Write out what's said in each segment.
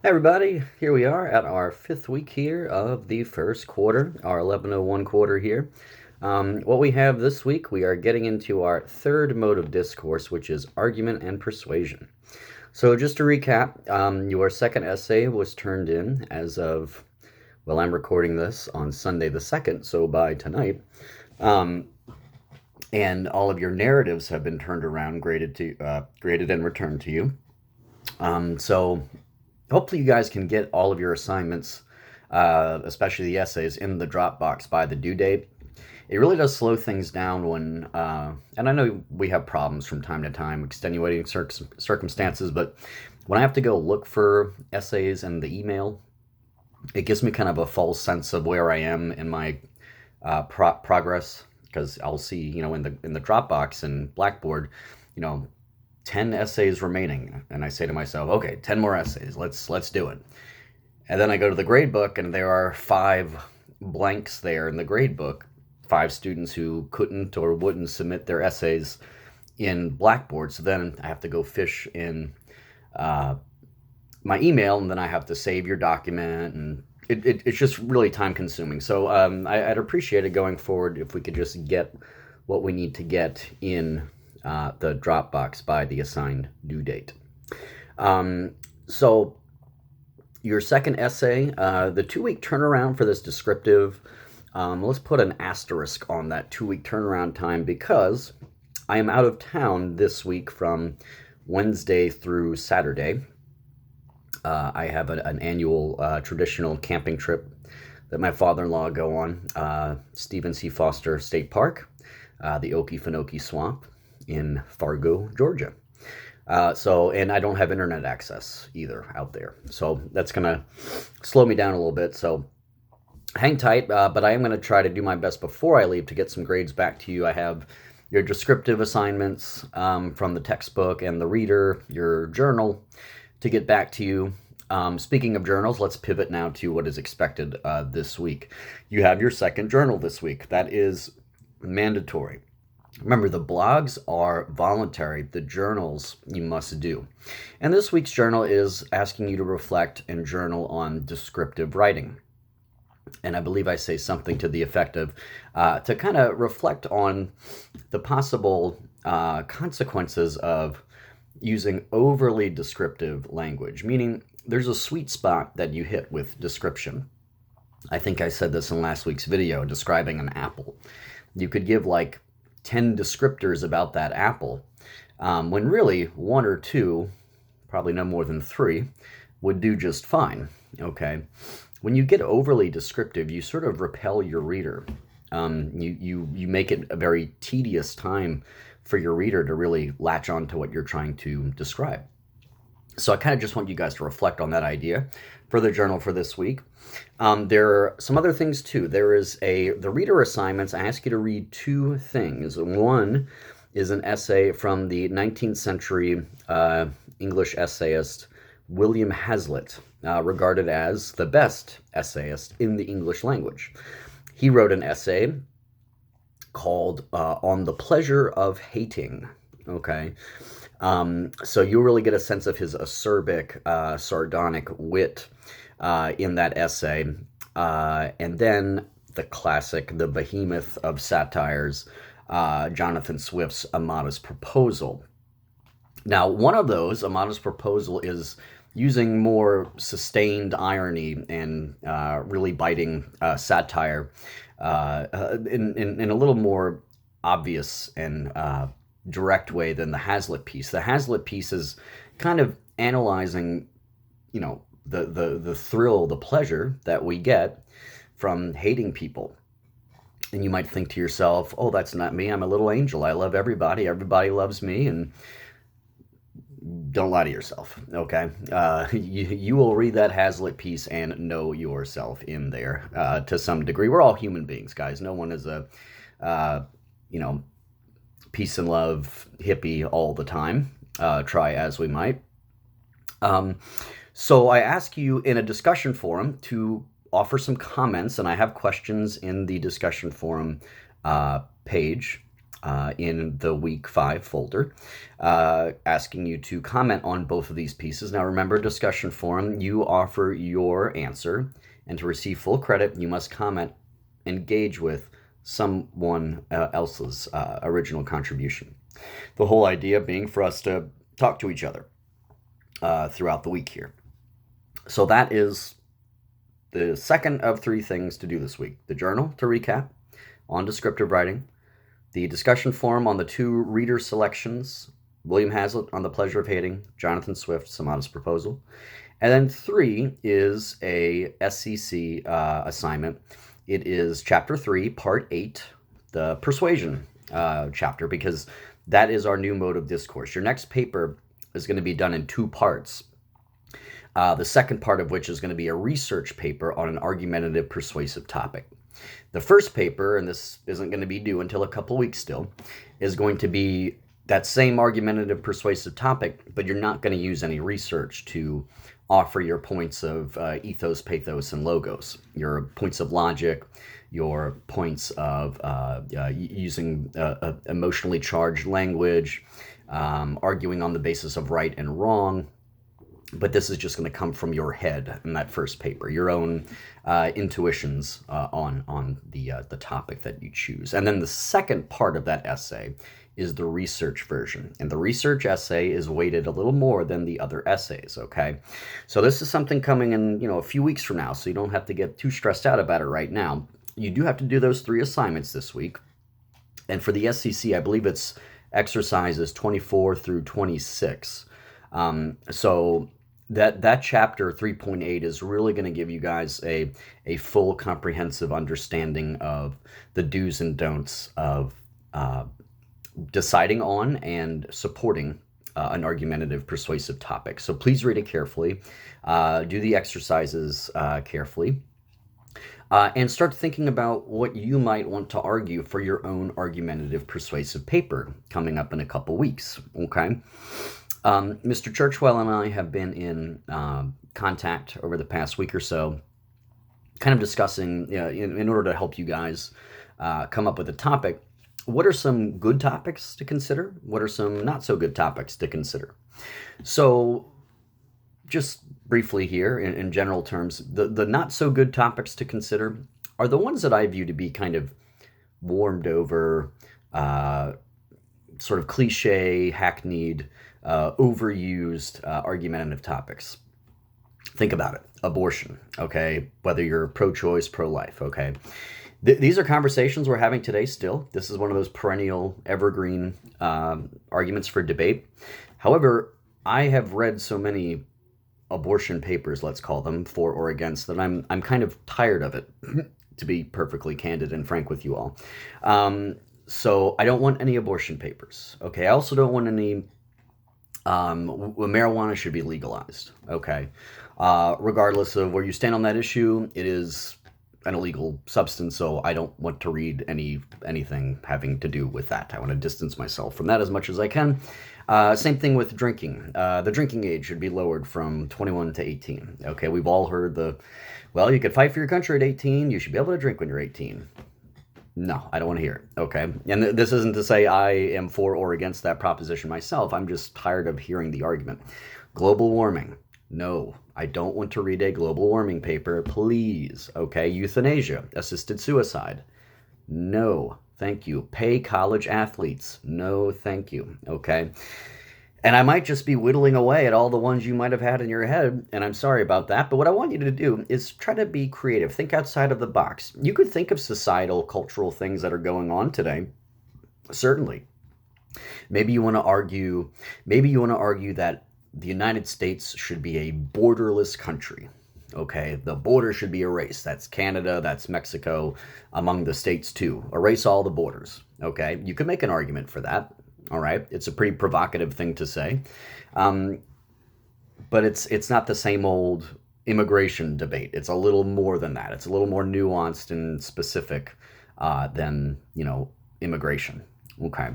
Hey everybody, here we are at our fifth week here of the first quarter, our 1101 quarter here. What we have this week, we are getting into our third mode of discourse, which is argument and persuasion. So just to recap, your second essay was turned in as of, well, I'm recording this on Sunday the 2nd, so by tonight. Um, and all of your narratives have been turned around, graded and returned to you. So hopefully you guys can get all of your assignments, especially the essays, in the Dropbox by the due date. It really does slow things down when, and I know we have problems from time to time, extenuating circumstances, but when I have to go look for essays in the email, it gives me kind of a false sense of where I am in my progress, because I'll see, in the Dropbox and Blackboard, you know, 10 essays remaining, and I say to myself, okay, 10 more essays, let's do it. And then I go to the grade book and there are 5 blanks there in the grade book, 5 students who couldn't or wouldn't submit their essays in Blackboard. So then I have to go fish in my email, and then I have to save your document, and it's just really time consuming. So I'd appreciate it going forward if we could just get what we need to get in the Dropbox by the assigned due date. So your second essay, the 2-week turnaround for this descriptive, let's put an asterisk on that 2-week turnaround time because I am out of town this week from Wednesday through Saturday. I have an annual traditional camping trip that my father-in-law go on, Stephen C. Foster State Park, the Okefenokee Swamp in Fargo, Georgia. And I don't have internet access either out there. So that's going to slow me down a little bit. So hang tight, but I am going to try to do my best before I leave to get some grades back to you. I have your descriptive assignments from the textbook and the reader, your journal to get back to you. Speaking of journals, let's pivot now to what is expected this week. You have your second journal this week. That is mandatory. Remember, the blogs are voluntary. The journals you must do. And this week's journal is asking you to reflect and journal on descriptive writing. And I believe I say something to the effect of to kind of reflect on the possible consequences of using overly descriptive language, meaning there's a sweet spot that you hit with description. I think I said this in last week's video describing an apple. You could give like 10 descriptors about that apple, when really 1 or 2, probably no more than 3, would do just fine, okay? When you get overly descriptive, you sort of repel your reader. You make it a very tedious time for your reader to really latch on to what you're trying to describe. So I kind of just want you guys to reflect on that idea for the journal for this week. There are some other things too. There is the reader assignments. I ask you to read 2 things. One is an essay from the 19th century English essayist William Hazlitt, regarded as the best essayist in the English language. He wrote an essay called On the Pleasure of Hating. Okay. So you'll really get a sense of his acerbic, sardonic wit in that essay. And then the classic, the behemoth of satires, Jonathan Swift's A Modest Proposal. Now, one of those, A Modest Proposal, is using more sustained irony and really biting satire in a little more obvious and direct way than the Hazlitt piece. The Hazlitt piece is kind of analyzing, the thrill, the pleasure that we get from hating people. And you might think to yourself, oh, that's not me. I'm a little angel. I love everybody. Everybody loves me. And don't lie to yourself, okay? You will read that Hazlitt piece and know yourself in there to some degree. We're all human beings, guys. No one is a, peace and love hippie all the time, try as we might. So I ask you in a discussion forum to offer some comments, and I have questions in the discussion forum page. in the week 5 folder, asking you to comment on both of these pieces. Now remember, discussion forum, you offer your answer, and to receive full credit, you must comment, engage with someone else's original contribution. The whole idea being for us to talk to each other throughout the week here. So that is the second of 3 things to do this week. The journal to recap on descriptive writing, the discussion forum on the 2 reader selections, William Hazlitt on The Pleasure of Hating, Jonathan Swift's A Modest Proposal, and then 3 is a SEC assignment. It is Chapter 3, Part 8, the Persuasion chapter, because that is our new mode of discourse. Your next paper is going to be done in 2 parts. The second part of which is going to be a research paper on an argumentative persuasive topic. The first paper, and this isn't going to be due until a couple weeks still, is going to be that same argumentative persuasive topic, but you're not going to use any research to offer your points of ethos, pathos, and logos, your points of logic, your points of using emotionally charged language, arguing on the basis of right and wrong. But this is just going to come from your head in that first paper, your own intuitions on the topic that you choose. And then the second part of that essay is the research version. And the research essay is weighted a little more than the other essays, okay? So this is something coming in, a few weeks from now, so you don't have to get too stressed out about it right now. You do have to do those 3 assignments this week. And for the SEC, I believe it's exercises 24 through 26. So that chapter 3.8 is really going to give you guys a full comprehensive understanding of the do's and don'ts of deciding on and supporting an argumentative persuasive topic. So please read it carefully, do the exercises carefully, and start thinking about what you might want to argue for your own argumentative persuasive paper coming up in a couple weeks, okay? Mr. Churchwell and I have been in contact over the past week or so, kind of discussing, in order to help you guys come up with a topic, what are some good topics to consider? What are some not so good topics to consider? So just briefly here, in general terms, the not so good topics to consider are the ones that I view to be kind of warmed over, sort of cliche, hackneyed, overused argumentative topics. Think about it. Abortion, okay? Whether you're pro-choice, pro-life, okay? These are conversations we're having today still. This is one of those perennial, evergreen arguments for debate. However, I have read so many abortion papers, let's call them, for or against, that I'm kind of tired of it, to be perfectly candid and frank with you all. So I don't want any abortion papers, okay? I also don't want any marijuana should be legalized, okay? Regardless of where you stand on that issue, it is an illegal substance, so I don't want to read anything having to do with that. I want to distance myself from that as much as I can. Same thing with drinking. The drinking age should be lowered from 21 to 18. Okay, we've all heard well, you could fight for your country at 18, you should be able to drink when you're 18. No, I don't want to hear it, okay? And this isn't to say I am for or against that proposition myself. I'm just tired of hearing the argument. Global warming. No, I don't want to read a global warming paper, please, okay? Euthanasia, assisted suicide. No, thank you. Pay college athletes. No, thank you, okay? And I might just be whittling away at all the ones you might have had in your head, and I'm sorry about that, but what I want you to do is try to be creative. Think outside of the box. You could think of societal, cultural things that are going on today, certainly. Maybe you want to argue that the United States should be a borderless country. Okay, the border should be erased. That's Canada, that's Mexico, among the states too. Erase all the borders. Okay, you could make an argument for that. All right, it's a pretty provocative thing to say, but it's not the same old immigration debate. It's a little more than that. It's a little more nuanced and specific than immigration. Okay,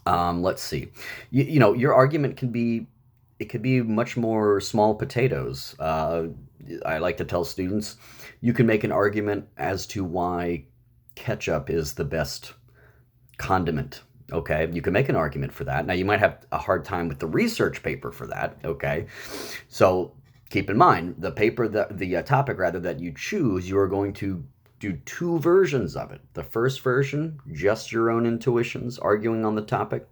let's see. Your argument could be much more small potatoes. I like to tell students, you can make an argument as to why ketchup is the best condiment. Okay, you can make an argument for that. Now, you might have a hard time with the research paper for that. Okay, so keep in mind the paper, the topic rather that you choose, you are going to do two versions of it. The first version, just your own intuitions, arguing on the topic,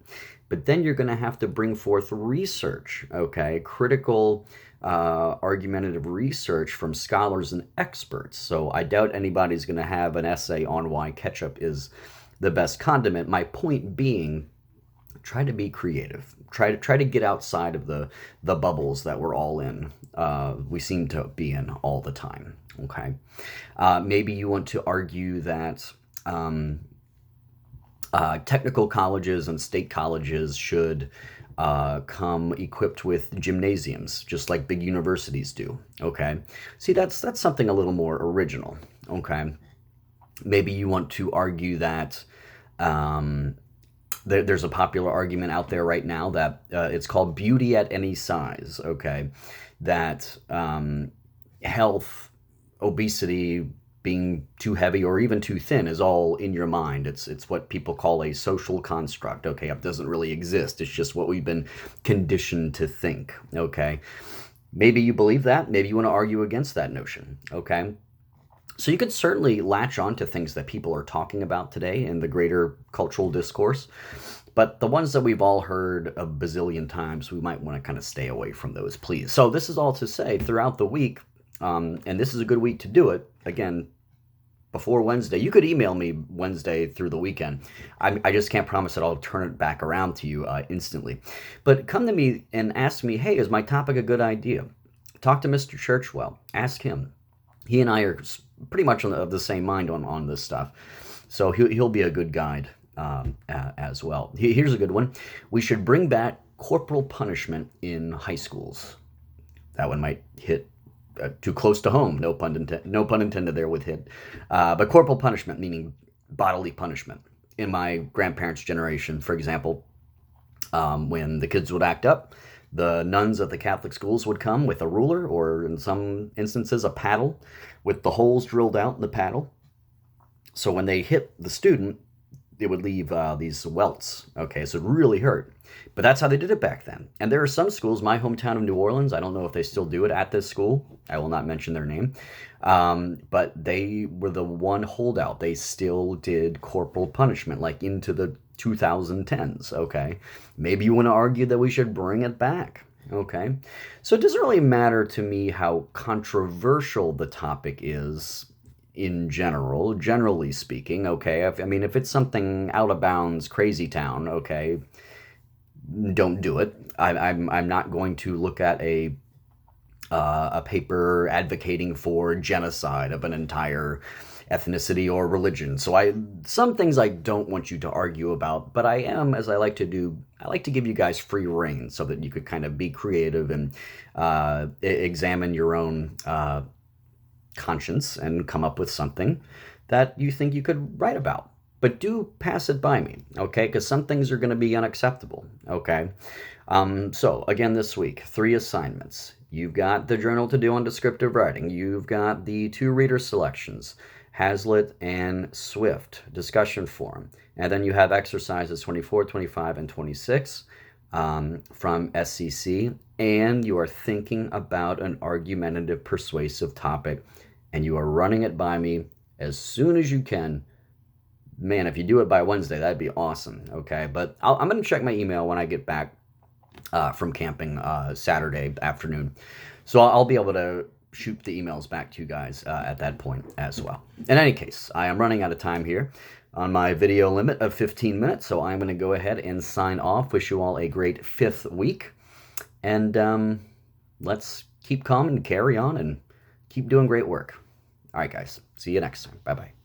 but then you're going to have to bring forth research. Okay, critical, argumentative research from scholars and experts. So I doubt anybody's going to have an essay on why ketchup is the best condiment. My point being, try to be creative. Try to get outside of the bubbles that we're all in. We seem to be in all the time. Okay, maybe you want to argue that technical colleges and state colleges should come equipped with gymnasiums, just like big universities do. Okay, see, that's something a little more original. Okay, maybe you want to argue that there's a popular argument out there right now that it's called beauty at any size. Okay, that health, obesity, being too heavy or even too thin is all in your mind. It's what people call a social construct. Okay, it doesn't really exist. It's just what we've been conditioned to think. Okay, maybe you believe that. Maybe you want to argue against that notion. Okay. So you could certainly latch on to things that people are talking about today in the greater cultural discourse, but the ones that we've all heard a bazillion times, we might want to kind of stay away from those, please. So this is all to say, throughout the week, and this is a good week to do it, again, before Wednesday. You could email me Wednesday through the weekend. I just can't promise that I'll turn it back around to you instantly. But come to me and ask me, hey, is my topic a good idea? Talk to Mr. Churchwell. Ask him. He and I are pretty much of the same mind on this stuff. So he'll be a good guide as well. Here's a good one. We should bring back corporal punishment in high schools. That one might hit too close to home. No pun intended there with hit. But corporal punishment, meaning bodily punishment. In my grandparents' generation, for example, when the kids would act up, the nuns at the Catholic schools would come with a ruler, or in some instances a paddle, with the holes drilled out in the paddle. So when they hit the student, it would leave these welts. Okay, so it really hurt. But that's how they did it back then. And there are some schools, my hometown of New Orleans, I don't know if they still do it at this school. I will not mention their name. But they were the one holdout. They still did corporal punishment, like into the 2010s. Okay, maybe you want to argue that we should bring it back. Okay, so it doesn't really matter to me how controversial the topic is in general, generally speaking. Okay, if it's something out of bounds, crazy town, okay, don't do it. I'm not going to look at a paper advocating for genocide of an entire ethnicity or religion. So some things I don't want you to argue about, but I am, as I like to do, I like to give you guys free rein so that you could kind of be creative and examine your own conscience and come up with something that you think you could write about. But do pass it by me, okay? Because some things are going to be unacceptable, okay? So, again, this week, 3 assignments. You've got the journal to do on descriptive writing. You've got the 2 reader selections, Hazlitt and Swift, discussion forum. And then you have exercises 24, 25, and 26 from SCC. And you are thinking about an argumentative, persuasive topic, and you are running it by me as soon as you can. Man, if you do it by Wednesday, that'd be awesome, okay? But I'm going to check my email when I get back from camping Saturday afternoon. So I'll be able to shoot the emails back to you guys at that point as well. In any case, I am running out of time here on my video limit of 15 minutes, so I'm going to go ahead and sign off. Wish you all a great 5th week, and let's keep calm and carry on and keep doing great work. All right, guys. See you next time. Bye-bye.